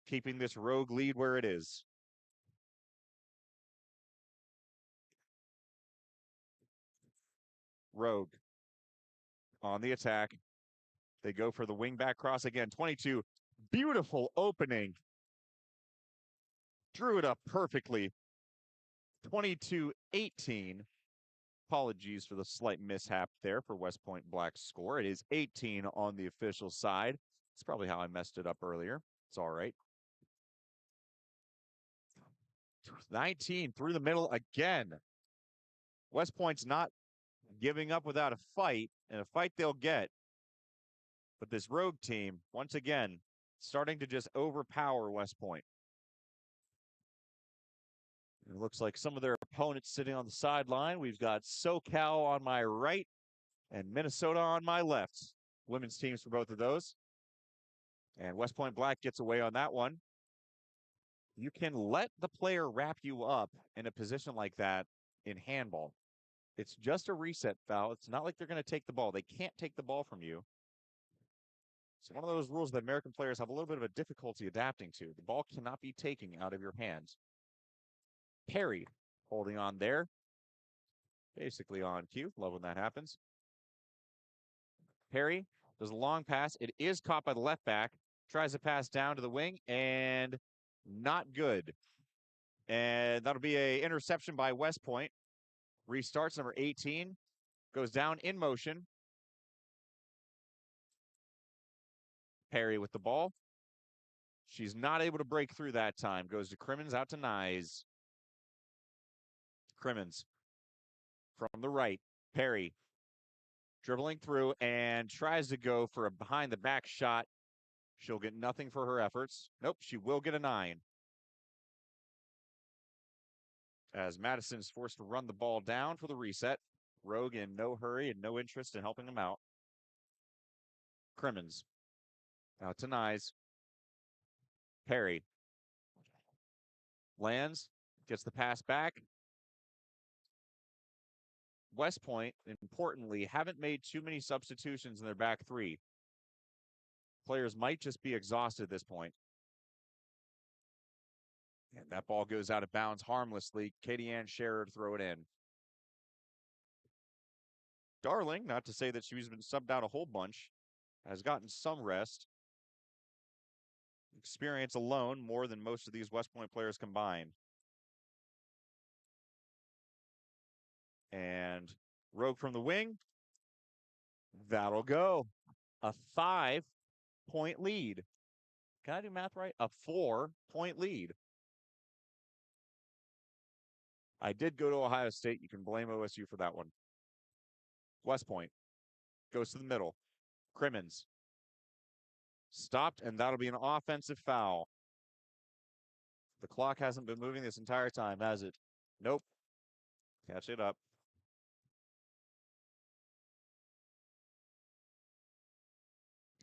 Keeping this Rogue lead where it is. Rogue on the attack. They go for the wingback cross again. 22. Beautiful opening. Drew it up perfectly. 22-18. Apologies for the slight mishap there for West Point Black's score. It is 18 on the official side. It's probably how I messed it up earlier. It's all right. 19 through the middle again. West Point's not giving up without a fight, and a fight they'll get. But this Rogue team, once again, starting to just overpower West Point. It looks like some of their opponents sitting on the sideline. We've got SoCal on my right and Minnesota on my left. Women's teams for both of those. And West Point Black gets away on that one. You can let the player wrap you up in a position like that in handball. It's just a reset foul. It's not like they're going to take the ball. They can't take the ball from you. It's one of those rules that American players have a little bit of a difficulty adapting to. The ball cannot be taken out of your hands. Perry holding on there. Basically on cue. Love when that happens. Perry does a long pass. It is caught by the left back. Tries to pass down to the wing and not good. And that'll be an interception by West Point. Restarts number 18. Goes down in motion. Perry with the ball. She's not able to break through that time. Goes to Crimmins, out to Nyes. Crimmins from the right. Perry dribbling through and tries to go for a behind the back shot. She'll get nothing for her efforts. Nope, she will get a 9. As Madison is forced to run the ball down for the reset. Rogue in no hurry and no interest in helping them out. Crimmins. Out to Nyes. Perry. Lands. Gets the pass back. West Point, importantly, haven't made too many substitutions in their back 3. Players might just be exhausted at this point. And that ball goes out of bounds harmlessly. Katie Ann Scherer to throw it in. Darling, not to say that she's been subbed out a whole bunch, has gotten some rest. Experience alone more than most of these West Point players combined. And Rogue from the wing. That'll go. A 5-point lead. Can I do math right? A 4-point lead. I did go to Ohio State. You can blame OSU for that one. West Point goes to the middle. Crimmins. Stopped, and that'll be an offensive foul. The clock hasn't been moving this entire time, has it? Nope. Catch it up.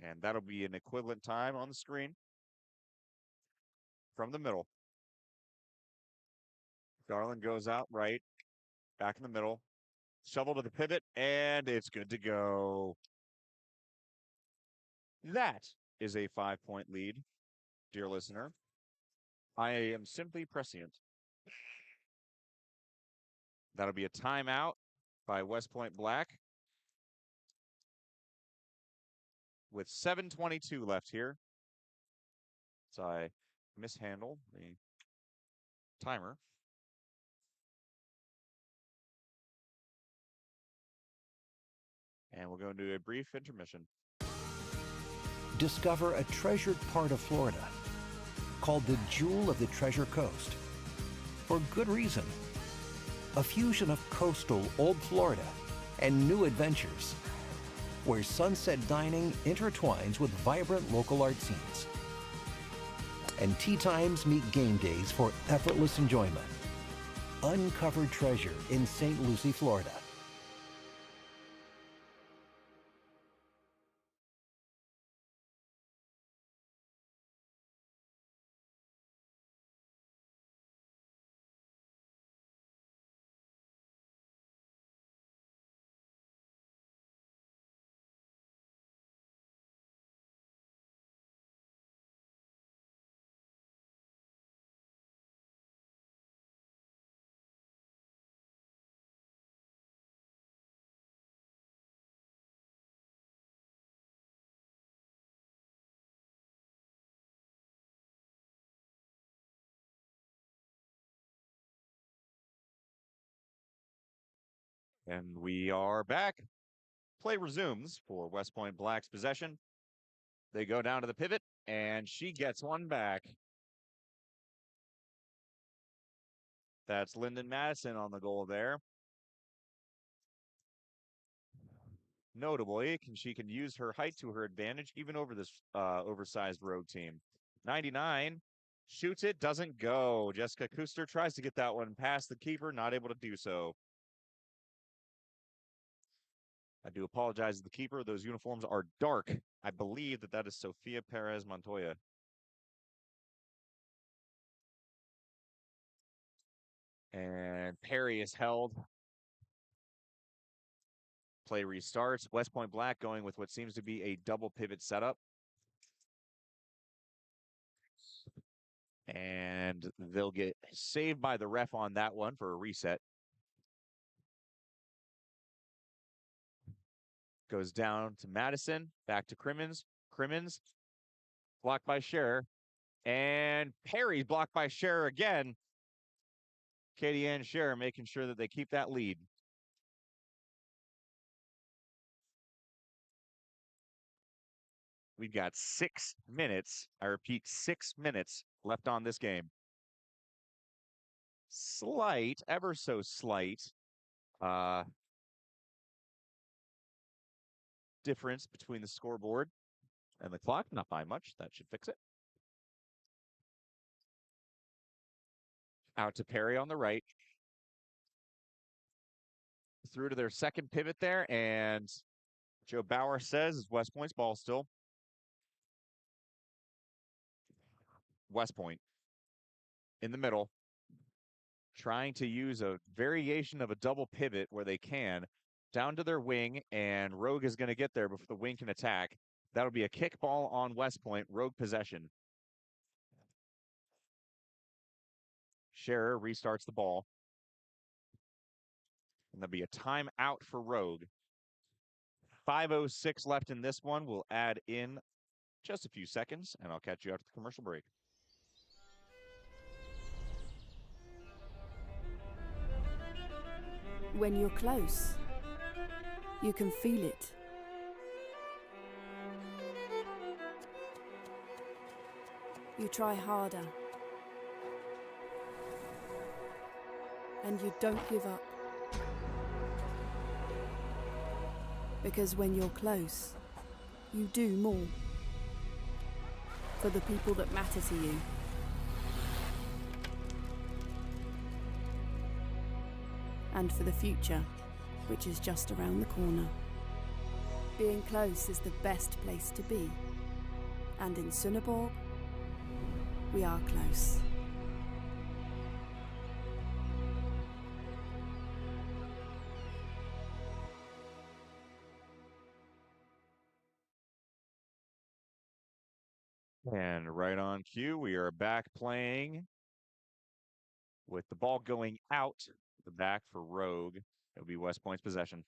And that'll be an equivalent time on the screen. From the middle. Garland goes out right. Back in the middle. Shovel to the pivot, and it's good to go. That is a 5-point lead, dear listener. I am simply prescient. That'll be a timeout by West Point Black. With 7:22 left here. So I mishandle the timer. And we'll go into a brief intermission. Discover a treasured part of Florida called the Jewel of the Treasure Coast. For good reason. A fusion of coastal old Florida and new adventures, where sunset dining intertwines with vibrant local art scenes. And tea times meet game days for effortless enjoyment. Uncovered treasure in St. Lucie, Florida. And we are back. Play resumes for West Point Black's possession. They go down to the pivot, and she gets one back. That's Lyndon Madison on the goal there. Notably, she can use her height to her advantage, even over this oversized road team. 99 shoots it, doesn't go. Jessica Kuster tries to get that one past the keeper, not able to do so. I do apologize to the keeper. Those uniforms are dark. I believe that is Sofia Perez Montoya. And Perry is held. Play restarts. West Point Black going with what seems to be a double pivot setup. And they'll get saved by the ref on that one for a reset. Goes down to Madison, back to Crimmins. Crimmins blocked by Scherer. And Perry's blocked by Scherer again. Katie Ann Scherer making sure that they keep that lead. We've got 6 minutes. I repeat, 6 minutes left on this game. Slight, ever so slight, difference between the scoreboard and the clock. Not by much. That should fix it. Out to Perry on the right. Through to their second pivot there, and Joe Bauer says it's West Point's ball still. West Point in the middle, trying to use a variation of a double pivot where they can, down to their wing, and Rogue is going to get there before the wing can attack. That'll be a kick ball on West Point, Rogue possession. Scherer restarts the ball. And there'll be a timeout for Rogue. 5:06 left in this one. We'll add in just a few seconds, and I'll catch you after the commercial break. When you're close, you can feel it. You try harder. And you don't give up. Because when you're close, you do more. For the people that matter to you. And for the future, which is just around the corner. Being close is the best place to be. And in Sonneborg, we are close. And right on cue, we are back playing with the ball going out The back for Rogue. It'll be West Point's possession.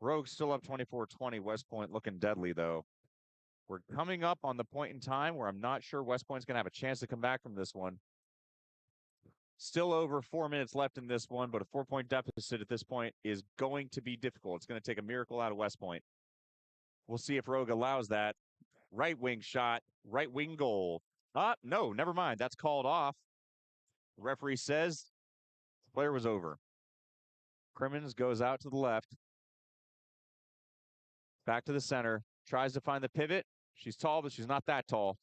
Rogue still up 24-20. West Point looking deadly, though. We're coming up on the point in time where I'm not sure West Point's going to have a chance to come back from this one. Still over 4 minutes left in this one, but a 4-point deficit at this point is going to be difficult. It's going to take a miracle out of West Point. We'll see if Rogue allows that. Right wing shot, right wing goal. No, never mind. That's called off. The referee says the player was over. Crimmins goes out to the left. Back to the center. Tries to find the pivot. She's tall, but she's not that tall.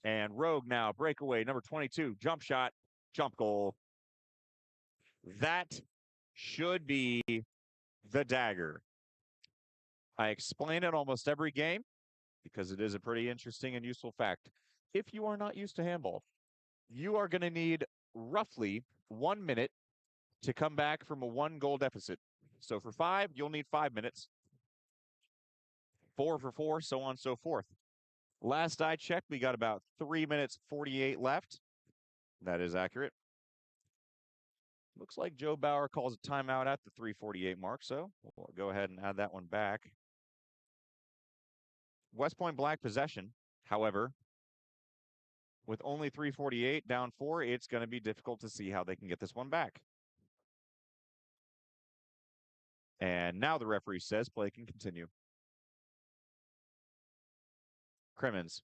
And Rogue now, breakaway, number 22, jump shot, jump goal. That should be the dagger. I explain it almost every game because it is a pretty interesting and useful fact. If you are not used to handball, you are going to need roughly 1 minute to come back from a 1-goal deficit. So for 5, you'll need 5 minutes. 4 for 4, so on and so forth. Last I checked, we got about 3 minutes 48 left. That is accurate. Looks like Joe Bauer calls a timeout at the 3:48 mark, so we'll go ahead and add that one back. West Point Black possession, however, with only 3:48 down 4, it's going to be difficult to see how they can get this one back. And now the referee says play can continue. Crimmins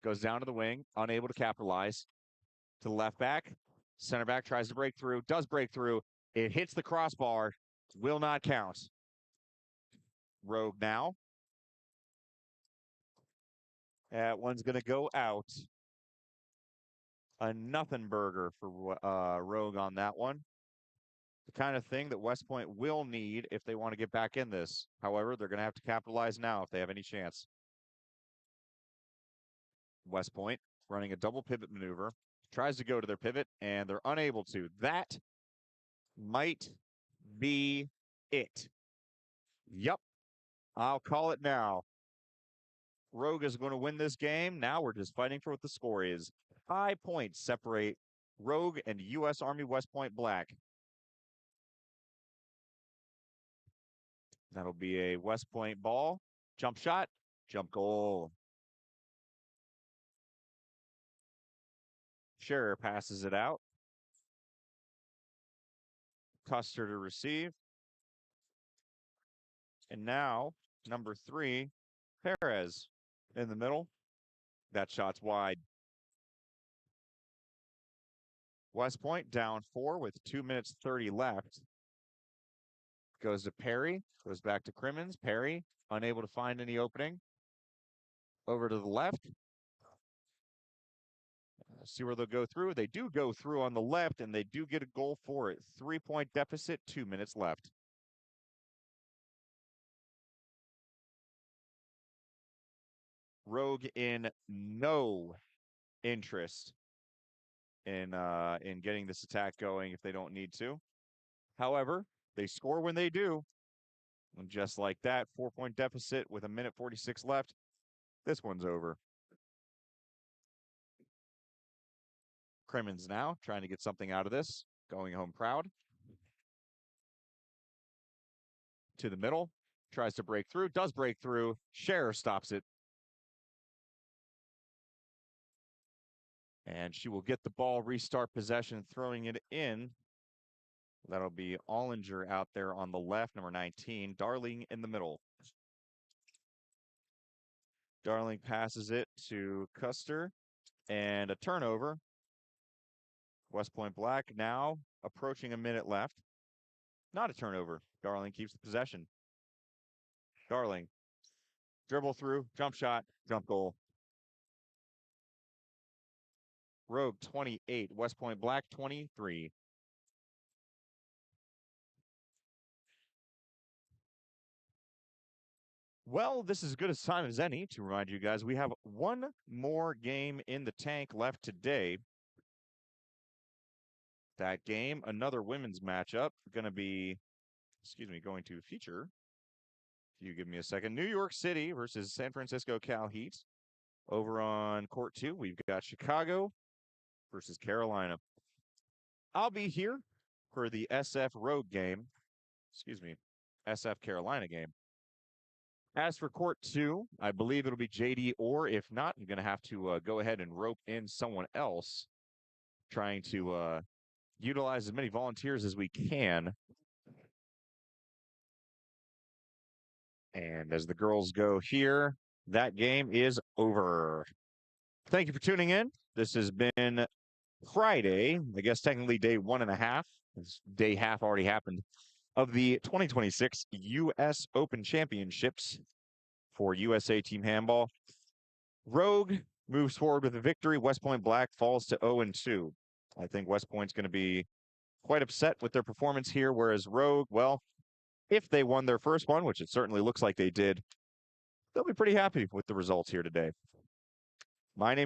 goes down to the wing, unable to capitalize. To the left back. Center back tries to break through, does break through. It hits the crossbar, will not count. Rogue now. That one's going to go out. A nothing burger for Rogue on that one. The kind of thing that West Point will need if they want to get back in this. However, they're going to have to capitalize now if they have any chance. West Point running a double pivot maneuver. Tries to go to their pivot, and they're unable to. That might be it. Yep. I'll call it now. Rogue is going to win this game. Now we're just fighting for what the score is. 5 points separate Rogue and U.S. Army West Point Black. That'll be a West Point ball. Jump shot. Jump goal. Scherer passes it out. Custer to receive. And now, number 3, Perez in the middle. That shot's wide. West Point down 4 with 2 minutes 30 left. Goes to Perry. Goes back to Crimmins. Perry, unable to find any opening. Over to the left. See where they'll go through. They do go through on the left, and they do get a goal for it. 3-point deficit, 2 minutes left. Rogue in no interest in getting this attack going if they don't need to. However, they score when they do. And just like that, 4-point deficit with 1:46 left. This one's over. Crimmins now trying to get something out of this. Going home proud. To the middle. Tries to break through. Does break through. Scherer stops it. And she will get the ball, restart possession, throwing it in. That'll be Ollinger out there on the left, number 19. Darling in the middle. Darling passes it to Custer. And a turnover. West Point Black now approaching a minute left. Not a turnover. Darling keeps the possession. Darling. Dribble through, jump shot, jump goal. Rogue 28, West Point Black 23. Well, this is as good a time as any to remind you guys we have one more game in the tank left today. That game, another women's matchup, going to feature, if you give me a second, New York City versus San Francisco Cal Heat. Over on court 2, we've got Chicago versus Carolina. I'll be here for the SF Rogue game. Excuse me, SF Carolina game. As for Court 2, I believe it'll be JD, or if not, I'm going to have to go ahead and rope in someone else, trying to utilize as many volunteers as we can. And as the girls go here, that game is over. Thank you for tuning in. This has been Friday, I guess technically day 1.5. Day half already happened of the 2026 U.S. Open Championships for USA Team Handball. Rogue moves forward with a victory. West Point Black falls to 0-2. I think West Point's going to be quite upset with their performance here, whereas Rogue, well, if they won their first one, which it certainly looks like they did, they'll be pretty happy with the results here today. My name